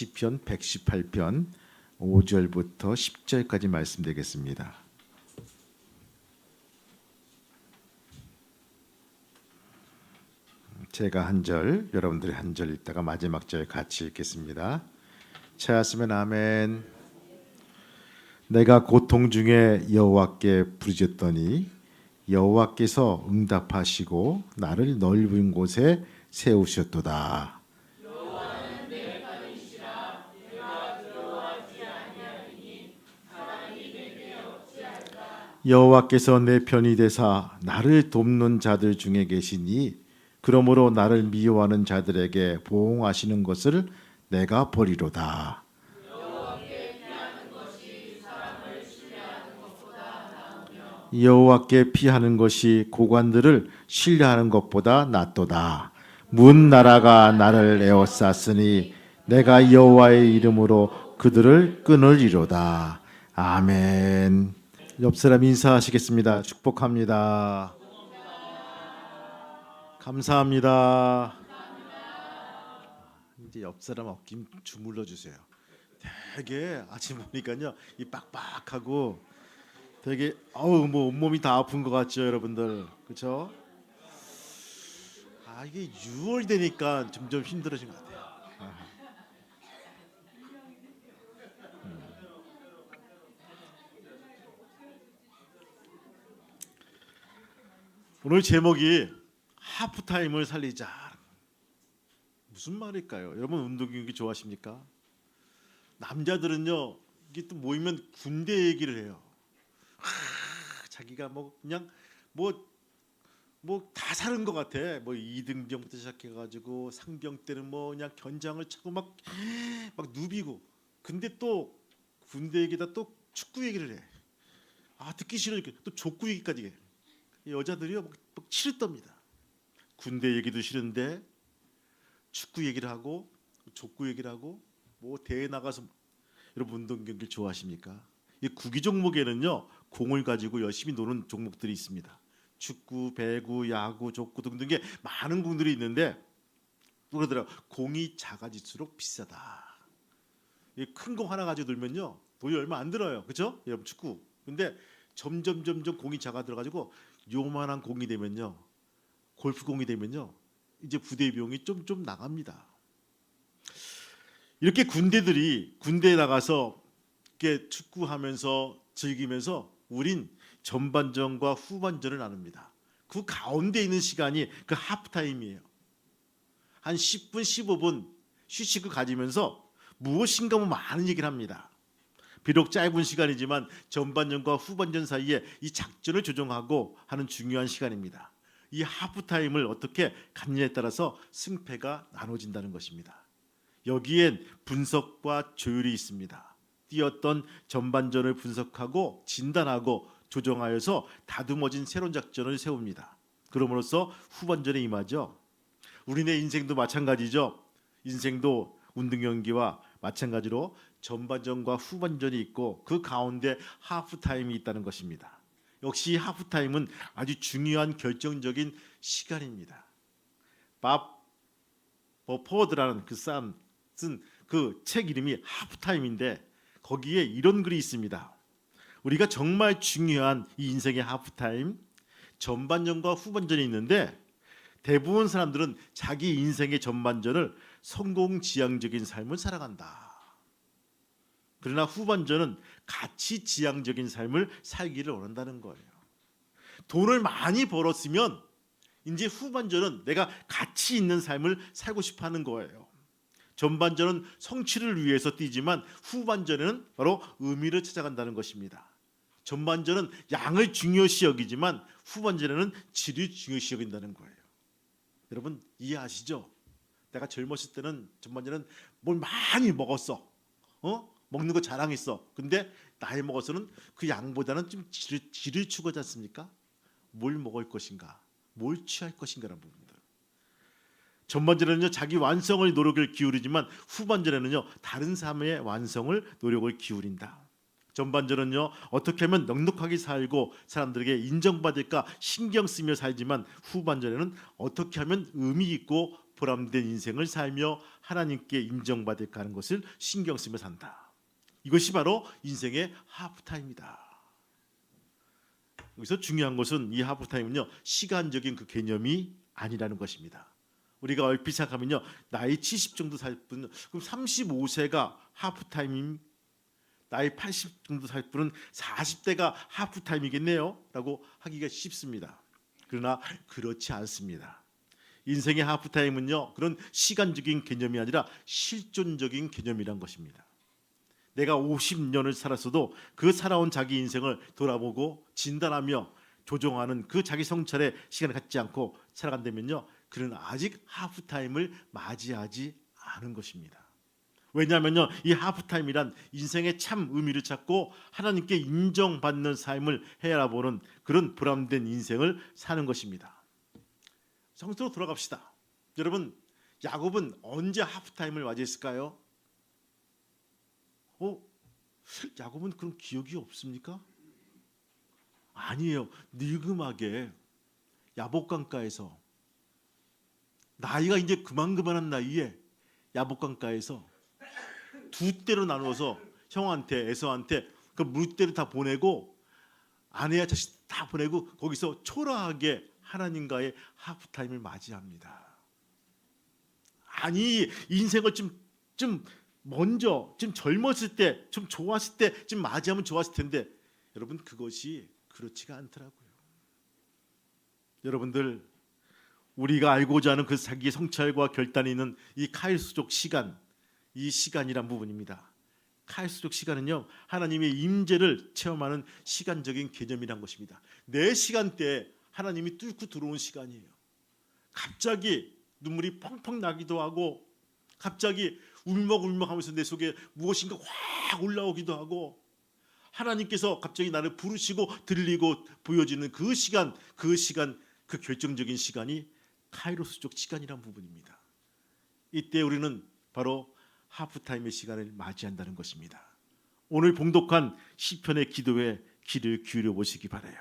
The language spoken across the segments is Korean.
시편 118편 5절부터 10절까지 말씀드리겠습니다. 제가 한 절, 여러분들이 한 절 읽다가 마지막 절 같이 읽겠습니다. 찾았으면 아멘. 내가 고통 중에 여호와께 부르짖었더니 여호와께서 응답하시고 나를 넓은 곳에 세우셨도다. 여호와께서 내 편이 되사 나를 돕는 자들 중에 계시니 그러므로 나를 미워하는 자들에게 보응하시는 것을 내가 보리로다. 여호와께 피하는 것이 고관들을 신뢰하는 것보다 낫도다. 문 나라가 나를 에워쌌으니 내가 여호와의 이름으로 그들을 끊으리로다. 아멘. 옆 사람 인사하시겠습니다. 축복합니다. 감사합니다. 이제 옆 사람 어깨 주물러 주세요. 되게 아침 보니까요, 이 빡빡하고 되게 뭐 온몸이 다 아픈 것 같죠, 여러분들, 그렇죠? 이게 6월 되니까 점점 힘들어진 것 같아요. 오늘 제목이 하프타임을 살리자. 무슨 말일까요? 여러분 운동 경기 좋아하십니까? 남자들은요, 이게 또 모이면 군대 얘기를 해요. 자기가 뭐 그냥 뭐 다 사는 것 같아. 뭐 2등병부터 시작해가지고 상병 때는 뭐 그냥 견장을 차고 막 누비고. 근데 또 군대 얘기다 또 축구 얘기를 해. 듣기 싫으니까 또 족구 얘기까지 해. 여자들이요 막 치르답니다. 군대 얘기도 싫은데 축구 얘기를 하고 족구 얘기를 하고 뭐 대회 나가서. 여러분 운동 경기 좋아하십니까? 이 구기 종목에는요 공을 가지고 열심히 노는 종목들이 있습니다. 축구, 배구, 야구, 족구 등등의 많은 공들이 있는데 그러더라고. 공이 작아질수록 비싸다. 큰 공 하나 가지고 놀면요 돈이 얼마 안 들어요, 그렇죠? 여러분 축구. 근데 점점 공이 작아 들어가지고 요만한 공이 되면요, 골프 공이 되면요, 이제 부대 비용이 좀 나갑니다. 이렇게 군대에 나가서 이렇게 축구하면서 즐기면서 우린 전반전과 후반전을 나눕니다. 그 가운데 있는 시간이 그 하프타임이에요. 한 10분, 15분 휴식을 가지면서 무엇인가 많은 얘기를 합니다. 비록 짧은 시간이지만 전반전과 후반전 사이에 이 작전을 조정하고 하는 중요한 시간입니다. 이 하프타임을 어떻게 갖느냐에 따라서 승패가 나눠진다는 것입니다. 여기엔 분석과 조율이 있습니다. 뛰었던 전반전을 분석하고 진단하고 조정하여서 다듬어진 새로운 작전을 세웁니다. 그럼으로써 후반전에 임하죠. 우리네 인생도 마찬가지죠. 인생도 운동 경기와 마찬가지로 전반전과 후반전이 있고 그 가운데 하프타임이 있다는 것입니다. 역시 하프타임은 아주 중요한 결정적인 시간입니다. 밥 버퍼드라는 그 사람 쓴 그 책 이름이 하프타임인데 거기에 이런 글이 있습니다. 우리가 정말 중요한 이 인생의 하프타임, 전반전과 후반전이 있는데 대부분 사람들은 자기 인생의 전반전을 성공지향적인 삶을 살아간다. 그러나 후반전은 가치지향적인 삶을 살기를 원한다는 거예요. 돈을 많이 벌었으면 이제 후반전은 내가 가치 있는 삶을 살고 싶어 하는 거예요. 전반전은 성취를 위해서 뛰지만 후반전에는 바로 의미를 찾아간다는 것입니다. 전반전은 양을 중요시 여기지만 후반전에는 질을 중요시 여긴다는 거예요. 여러분 이해하시죠? 내가 젊었을 때는 전반전은 뭘 많이 먹었어. 먹는 거 자랑했어. 근데 나이 먹어서는 그 양보다는 좀 질을 추구하지 않습니까? 뭘 먹을 것인가, 뭘 취할 것인가라는 부분들. 전반전에는요 자기 완성을 노력을 기울이지만 후반전에는요 다른 삶의 완성을 노력을 기울인다. 전반전은요 어떻게 하면 넉넉하게 살고 사람들에게 인정받을까 신경 쓰며 살지만 후반전에는 어떻게 하면 의미 있고 보람된 인생을 살며 하나님께 인정받을까 하는 것을 신경 쓰며 산다. 이것이 바로 인생의 하프타임이다. 여기서 중요한 것은 이 하프타임은요, 시간적인 그 개념이 아니라는 것입니다. 우리가 얼핏 생각하면요, 나이 70 정도 살 분은, 그럼 35세가 하프타임임, 나이 80 정도 살 분은 40대가 하프타임이겠네요 라고 하기가 쉽습니다. 그러나 그렇지 않습니다. 인생의 하프타임은요, 그런 시간적인 개념이 아니라 실존적인 개념이란 것입니다. 내가 50년을 살았어도 그 살아온 자기 인생을 돌아보고 진단하며 조정하는 그 자기 성찰의 시간을 갖지 않고 살아간다면요, 그는 아직 하프타임을 맞이하지 않은 것입니다. 왜냐하면요, 이 하프타임이란 인생의 참 의미를 찾고 하나님께 인정받는 삶을 헤아려보는 그런 보람된 인생을 사는 것입니다. 성서로 돌아갑시다. 여러분, 야곱은 언제 하프타임을 맞이했을까요? 야곱은 그런 기억이 없습니까? 아니에요. 느그하게 야복강가에서, 나이가 이제 그만한 나이에 야복강가에서 두 때로 나누어서 형한테, 에서한테 그 물때를 다 보내고 아내와 자식 다 보내고 거기서 초라하게 하나님과의 하프타임을 맞이합니다. 아니, 인생을 좀 먼저, 좀 젊었을 때, 좀 좋았을 때, 좀 맞이하면 좋았을 텐데, 여러분, 그것이 그렇지가 않더라고요. 여러분들, 우리가 알고자 하는 그 자기의 성찰과 결단이 있는 이 카일수족 시간, 이 시간이란 부분입니다. 카일수족 시간은요, 하나님의 임재를 체험하는 시간적인 개념이란 것입니다. 내 시간대에 하나님이 뚫고 들어온 시간이에요. 갑자기 눈물이 펑펑 나기도 하고, 갑자기 울먹울먹하면서 내 속에 무엇인가 확 올라오기도 하고, 하나님께서 갑자기 나를 부르시고 들리고 보여지는 그 시간, 그 결정적인 시간이 카이로스적 시간이란 부분입니다. 이때 우리는 바로 하프타임의 시간을 맞이한다는 것입니다. 오늘 봉독한 시편의 기도에 귀를 기울여 보시기 바라요.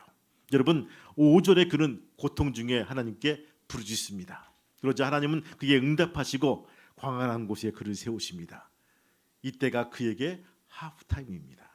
여러분, 5절에 그는 고통 중에 하나님께 부르짖습니다. 그러자 하나님은 그에게 응답하시고 광활한 곳에 그를 세우십니다. 이때가 그에게 하프타임입니다.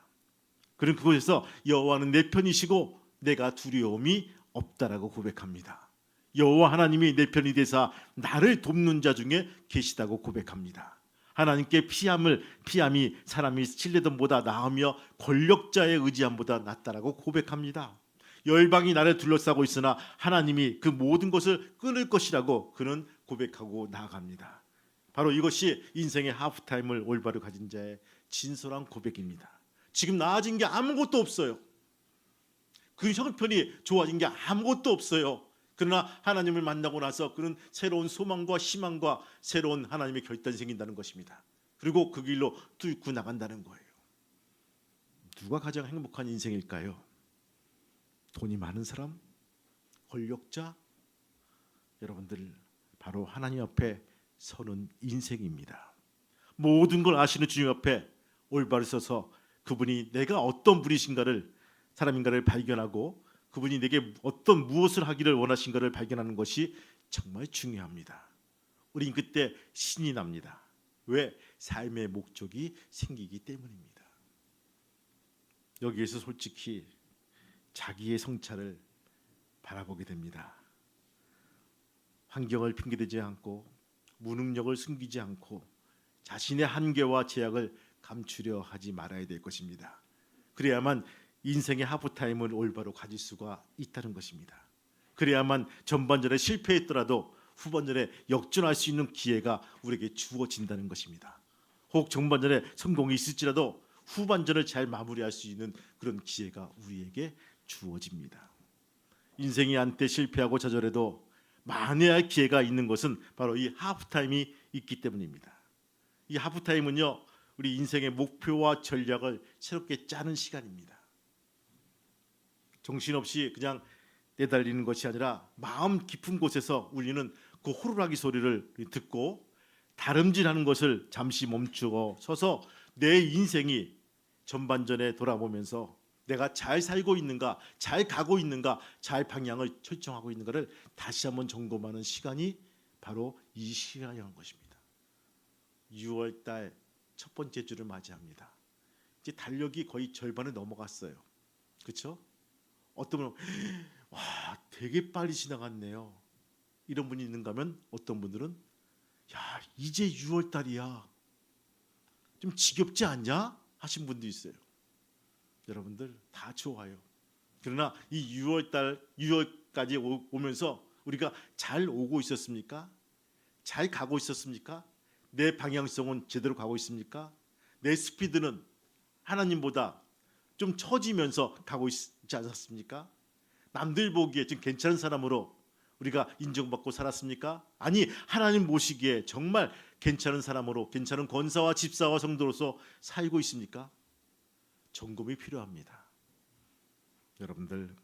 그는 그곳에서 여호와는 내 편이시고 내가 두려움이 없다라고 고백합니다. 여호와 하나님이 내 편이 되사 나를 돕는 자 중에 계시다고 고백합니다. 하나님께 피함이 사람이 신뢰됨보다 나으며 권력자의 의지함보다 낫다라고 고백합니다. 열방이 나를 둘러싸고 있으나 하나님이 그 모든 것을 끊을 것이라고 그는 고백하고 나아갑니다. 바로 이것이 인생의 하프타임을 올바로 가진 자의 진솔한 고백입니다. 지금 나아진 게 아무것도 없어요. 그 형편이 좋아진 게 아무것도 없어요. 그러나 하나님을 만나고 나서 그는 새로운 소망과 희망과 새로운 하나님의 결단이 생긴다는 것입니다. 그리고 그 길로 뚫고 나간다는 거예요. 누가 가장 행복한 인생일까요? 돈이 많은 사람? 권력자? 여러분들, 바로 하나님 앞에 서는 인생입니다. 모든 걸 아시는 주님 앞에 올바로 서서 그분이 내가 어떤 분이신가를, 사람인가를 발견하고 그분이 내게 어떤 무엇을 하기를 원하신가를 발견하는 것이 정말 중요합니다. 우린 그때 신이 납니다. 왜? 삶의 목적이 생기기 때문입니다. 여기에서 솔직히 자기의 성찰을 바라보게 됩니다. 환경을 핑계대지 않고 무능력을 숨기지 않고 자신의 한계와 제약을 감추려 하지 말아야 될 것입니다. 그래야만 인생의 하프타임을 올바로 가질 수가 있다는 것입니다. 그래야만 전반전에 실패했더라도 후반전에 역전할 수 있는 기회가 우리에게 주어진다는 것입니다. 혹 전반전에 성공이 있을지라도 후반전을 잘 마무리할 수 있는 그런 기회가 우리에게 주어집니다. 인생이 한때 실패하고 좌절해도 만회할 기회가 있는 것은 바로 이 하프타임이 있기 때문입니다. 이 하프타임은요, 우리 인생의 목표와 전략을 새롭게 짜는 시간입니다. 정신없이 그냥 내달리는 것이 아니라 마음 깊은 곳에서 울리는 그 호루라기 소리를 듣고 다름질하는 것을 잠시 멈추어 서서 내 인생이 전반전에 돌아보면서 내가 잘 살고 있는가, 잘 가고 있는가, 잘 방향을 설정하고 있는가를 다시 한번 점검하는 시간이 바로 이 시간이라는 것입니다. 6월 달 첫 번째 주를 맞이합니다. 이제 달력이 거의 절반을 넘어갔어요. 그렇죠? 어떤 분은 와, 되게 빨리 지나갔네요. 이런 분이 있는가 하면 어떤 분들은 야, 이제 6월 달이야. 좀 지겹지 않냐? 하신 분도 있어요. 여러분들 다 좋아요. 그러나 이 6월까지 오면서 우리가 잘 오고 있었습니까? 잘 가고 있었습니까? 내 방향성은 제대로 가고 있습니까? 내 스피드는 하나님보다 좀 처지면서 가고 있지 않았습니까? 남들 보기에 좀 괜찮은 사람으로 우리가 인정받고 살았습니까? 아니, 하나님 보시기에 정말 괜찮은 사람으로, 괜찮은 권사와 집사와 성도로서 살고 있습니까? 점검이 필요합니다. 여러분들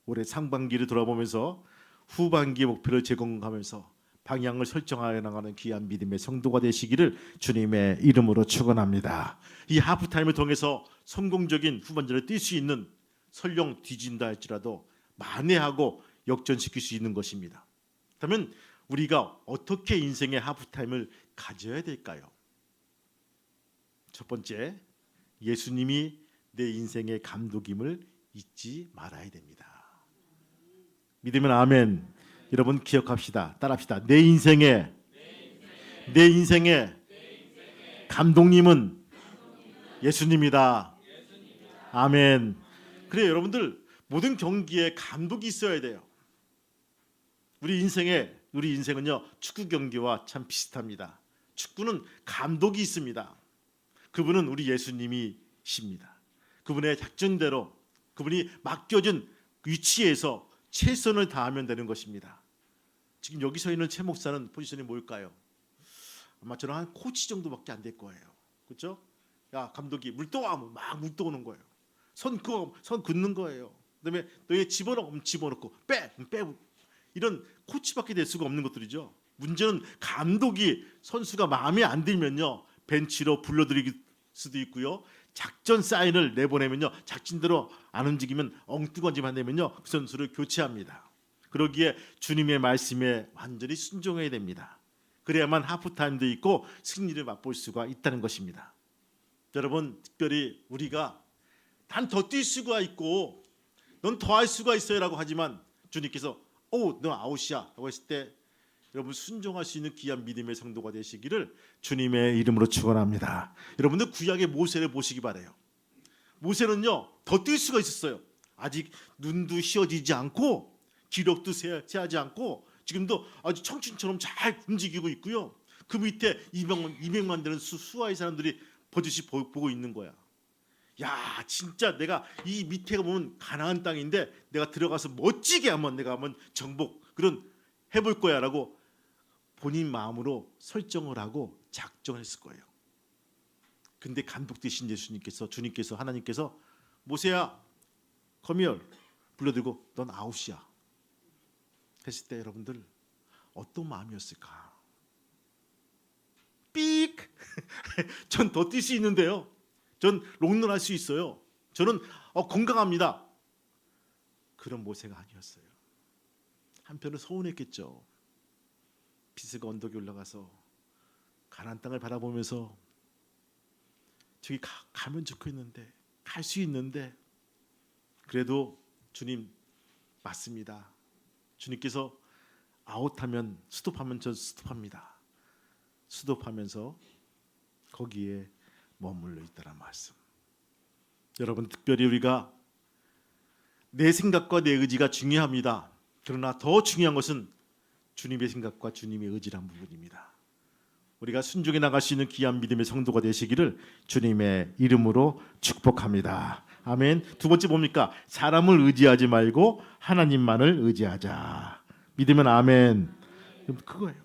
올해 상반기를 돌아보면서 후반기 목표를 제공하면서 방향을 설정하여 나가는 귀한 믿음의 성도가 되시기를 주님의 이름으로 축원합니다. 이 하프타임을 통해서 성공적인 후반전을 뛸 수 있는, 설령 뒤진다 할지라도 만회하고 역전시킬 수 있는 것입니다. 그렇다면 우리가 어떻게 인생의 하프타임을 가져야 될까요? 첫 번째, 예수님이 내 인생의 감독임을 잊지 말아야 됩니다. 믿으면 아멘. 여러분 기억합시다. 따라합시다. 내 인생의 감독님은 예수님이다. 아멘. 그래요, 여러분들 모든 경기에 감독이 있어야 돼요. 우리 인생은요 축구 경기와 참 비슷합니다. 축구는 감독이 있습니다. 그분은 우리 예수님이십니다. 그분의 작전대로 그분이 맡겨진 위치에서 최선을 다하면 되는 것입니다. 지금 여기 서 있는 최 목사는 포지션이 뭘까요? 아마 저는 한 코치 정도밖에 안 될 거예요. 그렇죠? 야 감독이 물 떠와 막 물 떠오는 거예요. 선 긋는 거예요. 그다음에 너희 집어넣고 빼고 이런 코치밖에 될 수가 없는 것들이죠. 문제는 감독이 선수가 마음에 안 들면요 벤치로 불러들일 수도 있고요. 작전 사인을 내보내면요 작전대로 안 움직이면 엉뚱한짓만 되면요 그 선수를 교체합니다. 그러기에 주님의 말씀에 완전히 순종해야 됩니다. 그래야만 하프타임도 있고 승리를 맛볼 수가 있다는 것입니다. 여러분 특별히 우리가 난 더 뛸 수가 있고 넌 더 할 수가 있어요라고 하지만 주님께서 너 아웃이야 라고 했을 때 여러분 순종할 수 있는 귀한 믿음의 성도가 되시기를 주님의 이름으로 축원합니다. 여러분들 구약의 모세를 보시기 바라요. 모세는요 더 뛸 수가 있었어요. 아직 눈도 휘어지지 않고 기력도 세하지 않고 지금도 아주 청춘처럼 잘 움직이고 있고요. 그 밑에 200만 되는 수하의 사람들이 버젓이 보고 있는 거야. 야 진짜 내가 이 밑에가 보면 가나안 땅인데 내가 들어가서 멋지게 한번 정복 그런 해볼 거야라고 본인 마음으로 설정을 하고 작정을 했을 거예요. 근데 감독 되신 주님께서 하나님께서 모세야 come here 불러들고 넌 아웃이야 했을 때 여러분들 어떤 마음이었을까? 삑! 전 더 뛸 수 있는데요. 전 롱런 할 수 있어요. 저는 건강합니다. 그런 모세가 아니었어요. 한편은 서운했겠죠. 비스가 언덕에 올라가서 가나안 땅을 바라보면서 저기 가면 좋겠는데 갈 수 있는데 그래도 주님 맞습니다. 주님께서 아웃하면 스톱하면 저 스톱합니다. 스톱하면서 거기에 머물러 있다는 말씀. 여러분 특별히 우리가 내 생각과 내 의지가 중요합니다. 그러나 더 중요한 것은 주님의 생각과 주님의 의지란 부분입니다. 우리가 순종해 나갈 수 있는 귀한 믿음의 성도가 되시기를 주님의 이름으로 축복합니다. 아멘. 두 번째 뭡니까? 사람을 의지하지 말고 하나님만을 의지하자. 믿으면 아멘. 그거예요.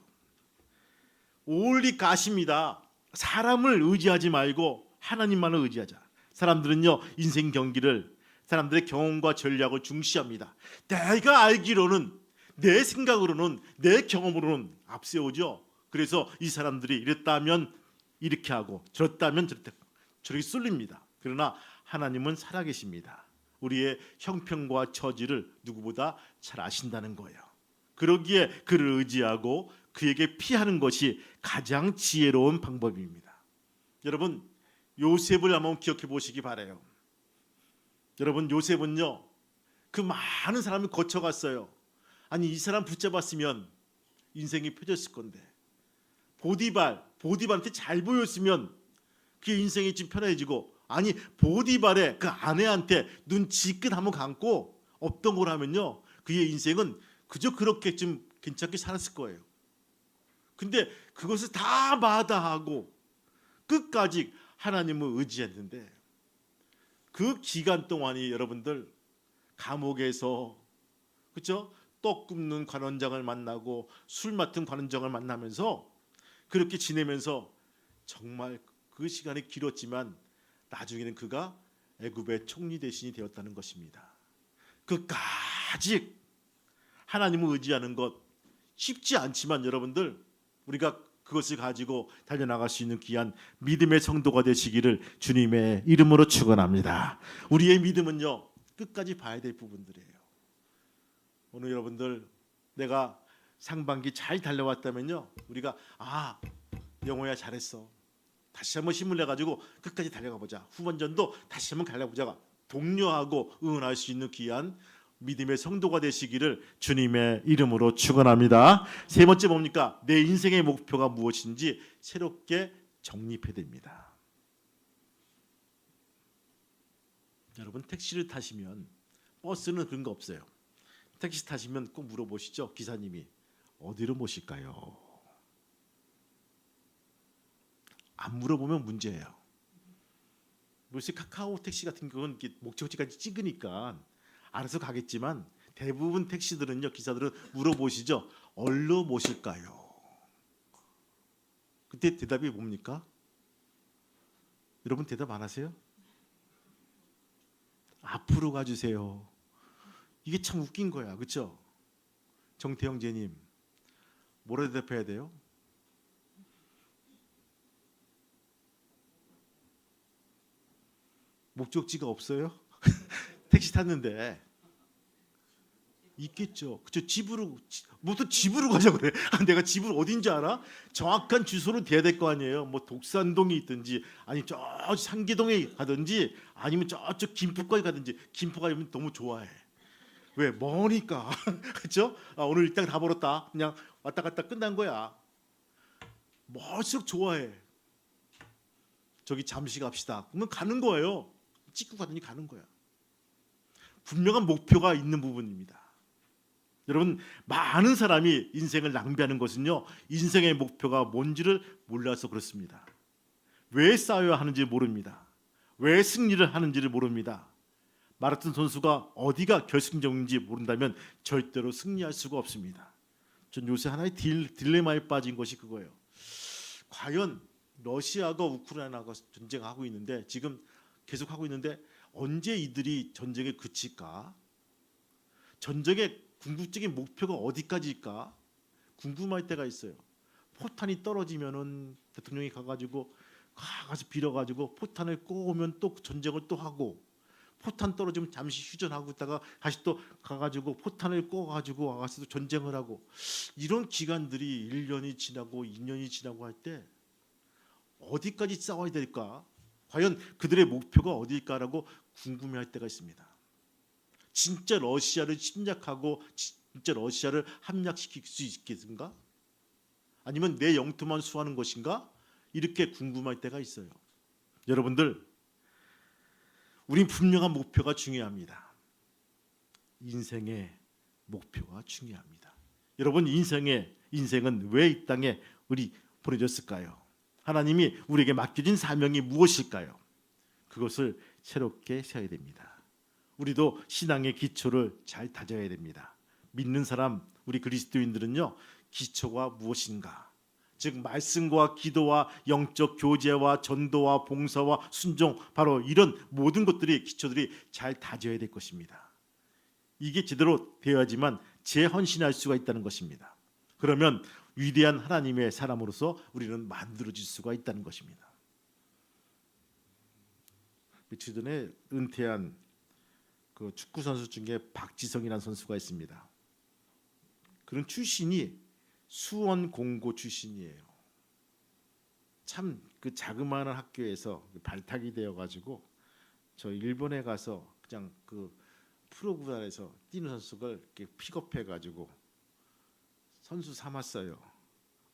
올리 가십니다. 사람을 의지하지 말고 하나님만을 의지하자. 사람들은요 인생 경기를 사람들의 경험과 전략을 중시합니다. 내가 알기로는 내 생각으로는 내 경험으로는 앞세우죠. 그래서 이 사람들이 이랬다면 이렇게 하고 저랬다면 저렇게 쏠립니다. 그러나 하나님은 살아계십니다. 우리의 형편과 처지를 누구보다 잘 아신다는 거예요. 그러기에 그를 의지하고 그에게 피하는 것이 가장 지혜로운 방법입니다. 여러분, 요셉을 한번 기억해 보시기 바라요. 여러분, 요셉은요, 그 많은 사람을 거쳐갔어요. 아니, 이 사람 붙잡았으면 인생이 펴졌을 건데, 보디발한테 잘 보였으면 그의 인생이 좀 편해지고, 아니, 보디발의 그 아내한테 눈 지끈 한번 감고 없던 걸 하면요, 그의 인생은 그저 그렇게 좀 괜찮게 살았을 거예요. 근데 그것을 다 마다하고 끝까지 하나님을 의지했는데, 그 기간 동안이 여러분들 감옥에서, 그렇죠? 떡 굽는 관원장을 만나고 술 맡은 관원장을 만나면서 그렇게 지내면서 정말 그 시간이 길었지만 나중에는 그가 애굽의 총리 대신이 되었다는 것입니다. 끝까지 하나님을 의지하는 것 쉽지 않지만 여러분들, 우리가 그것을 가지고 달려나갈 수 있는 귀한 믿음의 성도가 되시기를 주님의 이름으로 축원합니다. 우리의 믿음은요, 끝까지 봐야 될 부분들이에요. 오늘 여러분들, 내가 상반기 잘 달려왔다면요, 우리가 영호야 잘했어, 다시 한번 힘을 내가지고 끝까지 달려가 보자, 후반전도 다시 한번 달려보자, 독려하고 응원할 수 있는 귀한 믿음의 성도가 되시기를 주님의 이름으로 축원합니다. 세 번째 뭡니까? 내 인생의 목표가 무엇인지 새롭게 정립해야 됩니다. 여러분, 택시를 타시면, 버스는 그런 거 없어요. 택시 타시면 꼭 물어보시죠. 기사님이 어디로 모실까요? 안 물어보면 문제예요. 물론 카카오 택시 같은 경우는 목적지까지 찍으니까 알아서 가겠지만, 대부분 택시들은요, 기사들은 물어보시죠. 어디로 모실까요? 그때 대답이 뭡니까? 여러분 대답 안 하세요? 앞으로 가주세요. 이게 참 웃긴 거야, 그렇죠? 정태형제님, 뭐라 대답해야 돼요? 목적지가 없어요? 택시 탔는데 있겠죠. 그쵸? 집으로, 또 집으로 가자 그래. 내가 집을 어딘지 알아? 정확한 주소로 돼야 될 거 아니에요. 뭐 독산동에 있든지, 아니 저 상계동에 가든지, 아니면 저쪽 김포까지 가든지. 김포 가면 너무 좋아해. 왜? 머니까. 그렇죠? 오늘 일당 다 벌었다. 그냥 왔다 갔다 끝난 거야. 멀수록 좋아해. 저기 잠시 갑시다. 그러면 가는 거예요. 찍고 가더니 가는 거야. 분명한 목표가 있는 부분입니다. 여러분, 많은 사람이 인생을 낭비하는 것은요, 인생의 목표가 뭔지를 몰라서 그렇습니다. 왜 싸워야 하는지 모릅니다. 왜 승리를 하는지를 모릅니다. 마라톤 선수가 어디가 결승점인지 모른다면 절대로 승리할 수가 없습니다. 전 요새 하나의 딜레마에 빠진 것이 그거예요. 과연 러시아가 우크라이나가 전쟁하고 있는데, 지금 계속 하고 있는데, 언제 이들이 전쟁에 그칠까? 전쟁의 궁극적인 목표가 어디까지일까? 궁금할 때가 있어요. 포탄이 떨어지면은 대통령이 가서 빌어가지고 포탄을 꼬우면 또 전쟁을 또 하고, 포탄 떨어지면 잠시 휴전하고 있다가 다시 또 가가지고 포탄을 꼬가지고 와서 전쟁을 하고, 이런 기간들이 1년이 지나고 2년이 지나고 할 때 어디까지 싸워야 될까? 과연 그들의 목표가 어디일까라고 궁금해할 때가 있습니다. 진짜 러시아를 침략하고 진짜 러시아를 함락시킬 수 있겠는가? 아니면 내 영토만 수하는 것인가? 이렇게 궁금할 때가 있어요. 여러분들, 우린 분명한 목표가 중요합니다. 인생의 목표가 중요합니다. 여러분, 인생은 왜 이 땅에 우리 보내졌을까요? 하나님이 우리에게 맡겨진 사명이 무엇일까요? 그것을 새롭게 세워야 됩니다. 우리도 신앙의 기초를 잘 다져야 됩니다. 믿는 사람, 우리 그리스도인들은요, 기초가 무엇인가? 즉 말씀과 기도와 영적 교제와 전도와 봉사와 순종, 바로 이런 모든 것들이, 기초들이 잘 다져야 될 것입니다. 이게 제대로 되어야지만 재헌신할 수가 있다는 것입니다. 그러면 위대한 하나님의 사람으로서 우리는 만들어질 수가 있다는 것입니다. 며칠 전에 은퇴한 그 축구 선수 중에 박지성이라는 선수가 있습니다. 그런 출신이 수원 공고 출신이에요. 참 그 자그마한 학교에서 발탁이 되어 가지고 저 일본에 가서 그냥 그 프로구단에서 뛰는 선수를 이렇게 픽업해 가지고 선수 삼았어요.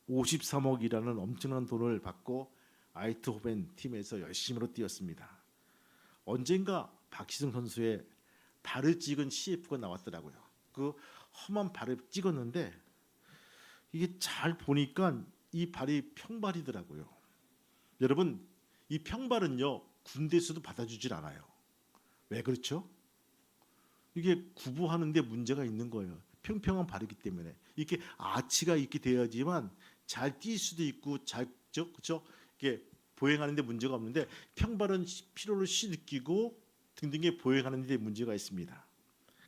53억이라는 엄청난 돈을 받고 아이트호벤 팀에서 열심히로 뛰었습니다. 언젠가 박지성 선수의 발을 찍은 CF가 나왔더라고요. 그 험한 발을 찍었는데 이게 잘 보니까 이 발이 평발이더라고요. 여러분, 이 평발은요 군대에서도 받아주질 않아요. 왜 그렇죠? 이게 구보하는데 문제가 있는 거예요. 평평한 발이기 때문에 이렇게 아치가 있게 되어야지만 잘 뛸 수도 있고 잘 그렇죠? 이게 보행하는데 문제가 없는데 평발은 피로를 느끼고 등등에 보행하는데 문제가 있습니다.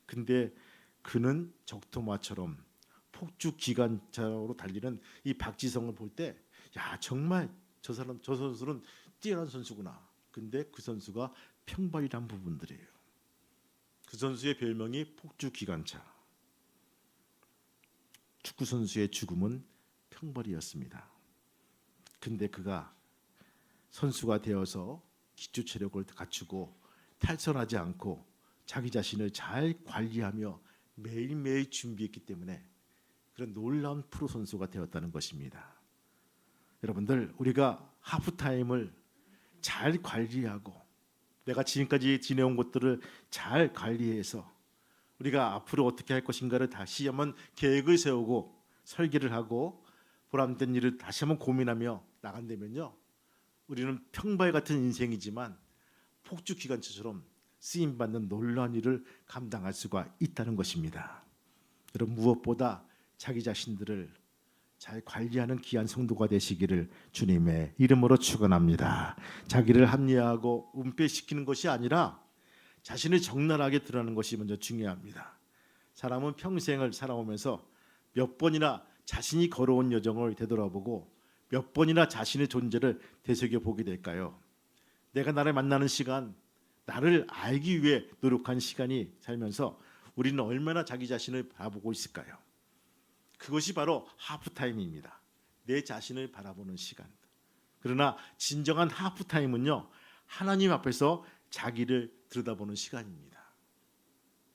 근데 그는 적토마처럼 폭주 기관차로 달리는 이 박지성을 볼 때 야 정말 저 선수는 뛰어난 선수구나. 근데 그 선수가 평발이란 부분들이에요. 그 선수의 별명이 폭주 기관차. 축구 선수의 죽음은 평발이었습니다. 근데 그가 선수가 되어서 기초 체력을 갖추고 탈선하지 않고 자기 자신을 잘 관리하며 매일매일 준비했기 때문에 그런 놀라운 프로 선수가 되었다는 것입니다. 여러분들, 우리가 하프타임을 잘 관리하고 내가 지금까지 지내온 것들을 잘 관리해서 우리가 앞으로 어떻게 할 것인가를 다시 한번 계획을 세우고 설계를 하고 보람된 일을 다시 한번 고민하며 나간다면요, 우리는 평발 같은 인생이지만 폭주 기관차처럼 쓰임받는 놀라운 일을 감당할 수가 있다는 것입니다. 여러분, 무엇보다 자기 자신들을 잘 관리하는 귀한 성도가 되시기를 주님의 이름으로 축원합니다. 자기를 합리화하고 은폐시키는 것이 아니라 자신을 적나라하게 드러내는 것이 먼저 중요합니다. 사람은 평생을 살아오면서 몇 번이나 자신이 걸어온 여정을 되돌아보고 몇 번이나 자신의 존재를 되새겨보게 될까요? 내가 나를 만나는 시간, 나를 알기 위해 노력한 시간이 살면서 우리는 얼마나 자기 자신을 바라보고 있을까요? 그것이 바로 하프타임입니다. 내 자신을 바라보는 시간. 그러나 진정한 하프타임은요, 하나님 앞에서 자기를 들여다보는 시간입니다.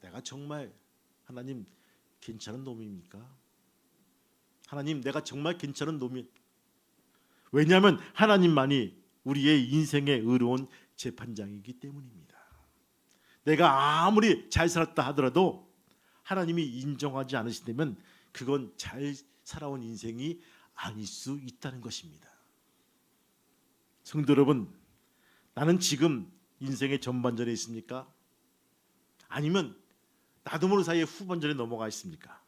내가 정말 하나님 괜찮은 놈입니까? 하나님, 내가 정말 괜찮은 놈이. 왜냐하면 하나님만이 우리의 인생의 의로운 재판장이기 때문입니다. 내가 아무리 잘 살았다 하더라도 하나님이 인정하지 않으신다면 그건 잘 살아온 인생이 아닐 수 있다는 것입니다. 성도 여러분, 나는 지금 인생의 전반전에 있습니까? 아니면 나도 모르는 사이에 후반전에 넘어가 있습니까?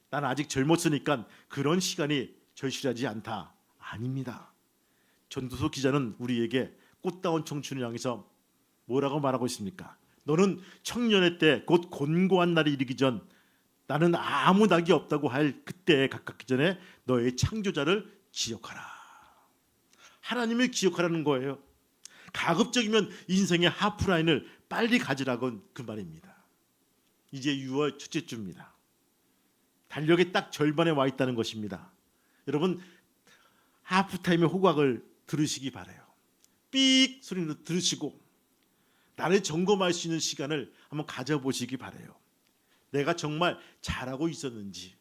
나는 아직 젊었으니까 그런 시간이 절실하지 않다. 아닙니다. 전도서 기자는 우리에게 꽃다운 청춘을 향해서 뭐라고 말하고 있습니까? 너는 청년의 때 곧 곤고한 날이 이르기 전 나는 아무 낙이 없다고 할 그때에 가깝기 전에 너의 창조자를 기억하라. 하나님을 기억하라는 거예요. 가급적이면 인생의 하프라인을 빨리 가지라고 그 말입니다. 이제 6월 첫째 주입니다. 달력의 딱 절반에 와 있다는 것입니다. 여러분, 하프타임의 호각을 들으시기 바라요. 삑 소리를 들으시고 나를 점검할 수 있는 시간을 한번 가져보시기 바라요. 내가 정말 잘하고 있었는지,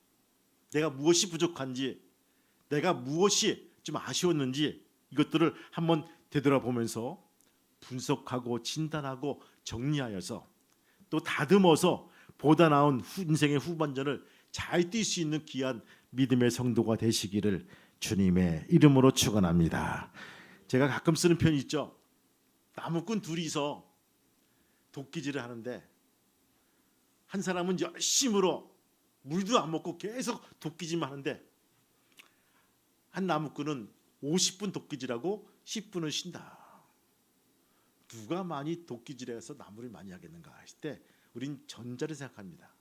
내가 무엇이 부족한지, 내가 무엇이 좀 아쉬웠는지 이것들을 한번 되돌아보면서 분석하고 진단하고 정리하여서 또 다듬어서 보다 나은 인생의 후반전을 잘 뛸 수 있는 귀한 믿음의 성도가 되시기를 주님의 이름으로 축원합니다. 제가 가끔 쓰는 표현이 있죠. 나무꾼 둘이서 도끼질을 하는데 한 사람은 열심으로 물도 안 먹고 계속 도끼질만 하는데 한 나무꾼은 50분 도끼질하고 10분을 쉰다. 누가 많이 도끼질해서 나무를 많이 하겠는가 했을 때 우린 전자를 생각합니다.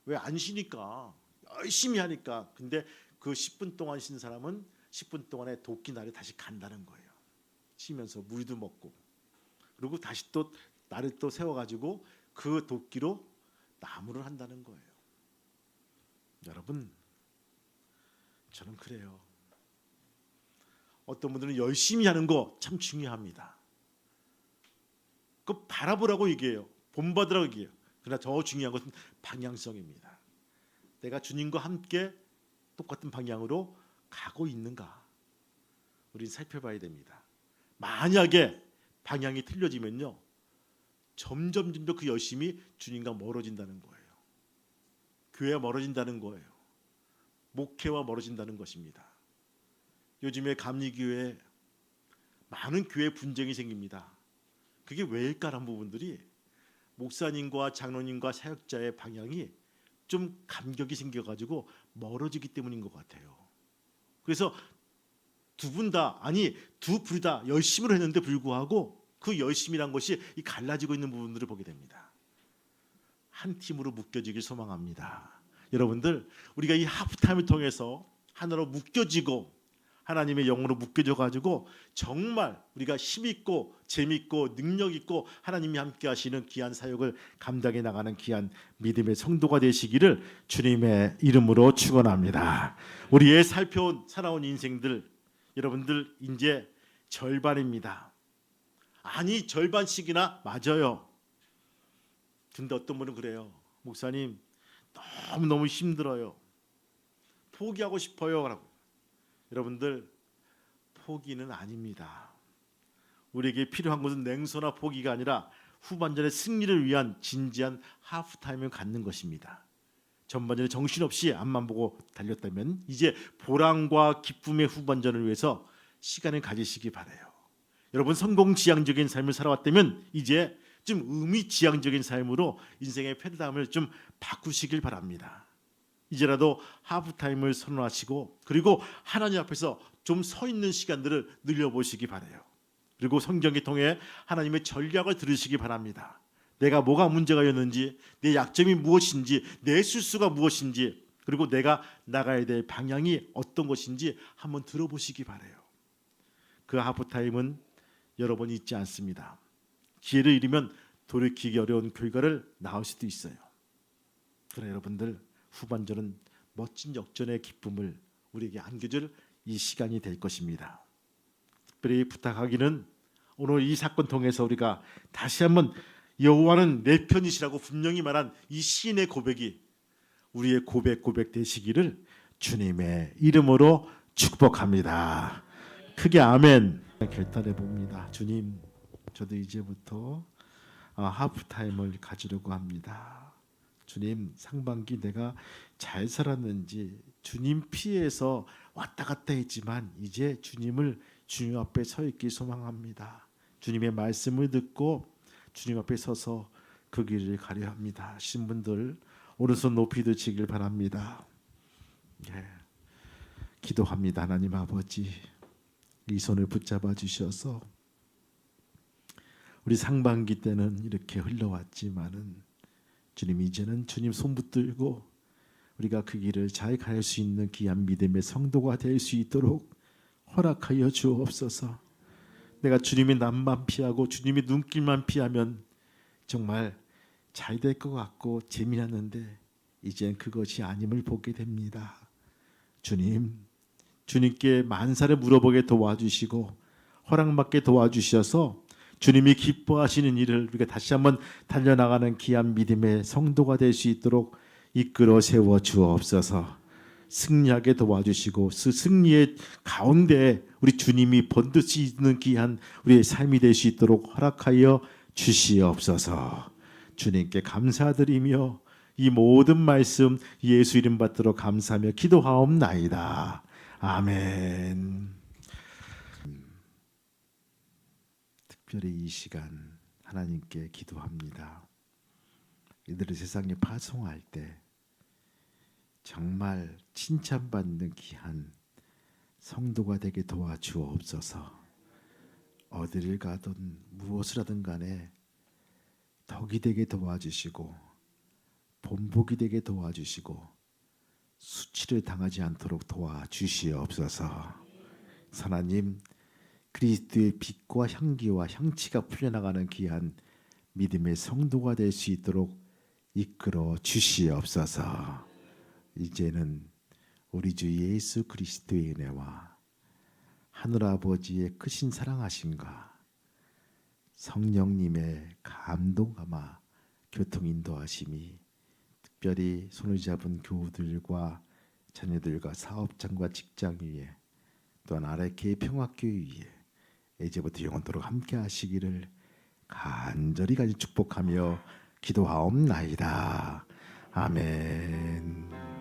왜 안 쉬니까 열심히 하니까. 근데 그 10분 동안 쉰 사람은 10분 동안에 도끼날에 다시 간다는 거예요. 쉬면서 물도 먹고 그리고 다시 또 날을 또 세워가지고 그 도끼로 나무를 한다는 거예요. 여러분, 저는 그래요. 어떤 분들은 열심히 하는 거 참 중요합니다. 그거 바라보라고 얘기해요. 본받으라고 얘기해요. 그러나 더 중요한 것은 방향성입니다. 내가 주님과 함께 똑같은 방향으로 가고 있는가? 우리는 살펴봐야 됩니다. 만약에 방향이 틀려지면요, 점점 그 열심이 주님과 멀어진다는 거예요. 교회와 멀어진다는 거예요. 목회와 멀어진다는 것입니다. 요즘에 감리교회에 많은 교회 분쟁이 생깁니다. 그게 왜일까라는 부분들이 목사님과 장로님과 사역자의 방향이 좀 간격이 생겨가지고 멀어지기 때문인 것 같아요. 그래서 두 분 다, 아니 두 불이 다 열심으로 했는데 불구하고 그 열심이란 것이 이 갈라지고 있는 부분들을 보게 됩니다. 한 팀으로 묶여지길 소망합니다. 여러분들, 우리가 이 하프타임을 통해서 하나로 묶여지고 하나님의 영으로 묶여져 가지고 정말 우리가 힘있고 재밌고 능력있고 하나님이 함께 하시는 귀한 사역을 감당해 나가는 귀한 믿음의 성도가 되시기를 주님의 이름으로 축원합니다. 우리의 살아온 인생들, 여러분들 이제 절반입니다. 아니 절반씩이나 맞아요. 근데 어떤 분은 그래요. 목사님 너무너무 힘들어요. 포기하고 싶어요 라고. 여러분들, 포기는 아닙니다. 우리에게 필요한 것은 냉소나 포기가 아니라 후반전의 승리를 위한 진지한 하프타임을 갖는 것입니다. 전반전에 정신없이 앞만 보고 달렸다면 이제 보람과 기쁨의 후반전을 위해서 시간을 가지시기 바라요. 여러분, 성공지향적인 삶을 살아왔다면 이제 좀 의미지향적인 삶으로 인생의 패러다임을 좀 바꾸시길 바랍니다. 이제라도 하프타임을 선언하시고 그리고 하나님 앞에서 좀 서 있는 시간들을 늘려보시기 바라요. 그리고 성경을 통해 하나님의 전략을 들으시기 바랍니다. 내가 뭐가 문제가였는지, 내 약점이 무엇인지, 내 실수가 무엇인지, 그리고 내가 나가야 될 방향이 어떤 것인지 한번 들어보시기 바라요. 그 하프타임은 여러 번 있지 않습니다. 기회를 잃으면 돌이키기 어려운 결과를 낳을 수도 있어요. 그러나 여러분들, 후반전은 멋진 역전의 기쁨을 우리에게 안겨줄 이 시간이 될 것입니다. 특별히 부탁하기는 오늘 이 사건 통해서 우리가 다시 한번 여호와는 내 편이시라고 분명히 말한 이 시인의 고백이 우리의 고백 되시기를 주님의 이름으로 축복합니다. 크게 아멘. 결단해 봅니다. 주님, 저도 이제부터 하프타임을 가지려고 합니다. 주님, 상반기 내가 잘 살았는지, 주님 피해서 왔다 갔다 했지만 이제 주님 앞에 서 있기 소망합니다. 주님의 말씀을 듣고 주님 앞에 서서 그 길을 가려 합니다. 신분들 오른손 높이 드시길 바랍니다. 기도합니다. 하나님 아버지, 이 손을 붙잡아 주셔서 우리 상반기 때는 이렇게 흘러왔지만은 주님, 이제는 주님 손 붙들고 우리가 그 길을 잘 갈 수 있는 귀한 믿음의 성도가 될 수 있도록 허락하여 주옵소서. 내가 주님의 낯만 피하고 주님의 눈길만 피하면 정말 잘 될 것 같고 재미났는데 이젠 그것이 아님을 보게 됩니다. 주님께 만사를 물어보게 도와주시고 허락받게 도와주셔서 주님이 기뻐하시는 일을 우리가 다시 한번 달려나가는 귀한 믿음의 성도가 될 수 있도록 이끌어 세워 주옵소서. 승리하게 도와주시고 그 승리의 가운데 우리 주님이 번듯이는 귀한 우리의 삶이 될 수 있도록 허락하여 주시옵소서. 주님께 감사드리며 이 모든 말씀 예수 이름 받들어 감사하며 기도하옵나이다. 아멘. 특별히 이 시간 하나님께 기도합니다. 이들을 세상에 파송할 때 정말 칭찬받는 귀한 성도가 되게 도와주옵소서. 어디를 가든 무엇을 하든 간에 덕이 되게 도와주시고 본보기 되게 도와주시고 수치를 당하지 않도록 도와주시옵소서. 하나님, 그리스도의 빛과 향기와 향치가 풀려나가는 귀한 믿음의 성도가 될 수 있도록 이끌어 주시옵소서. 이제는 우리 주 예수 그리스도의 은혜와 하늘 아버지의 크신 사랑하심과 성령님의 감동감화 교통 인도하심이 특별히 손을 잡은 교우들과 자녀들과 사업장과 직장 위에 또한 아래케이 평화교회 위에 이제부터 영원토록 함께 하시기를 간절히 축복하며 기도하옵나이다. 아멘.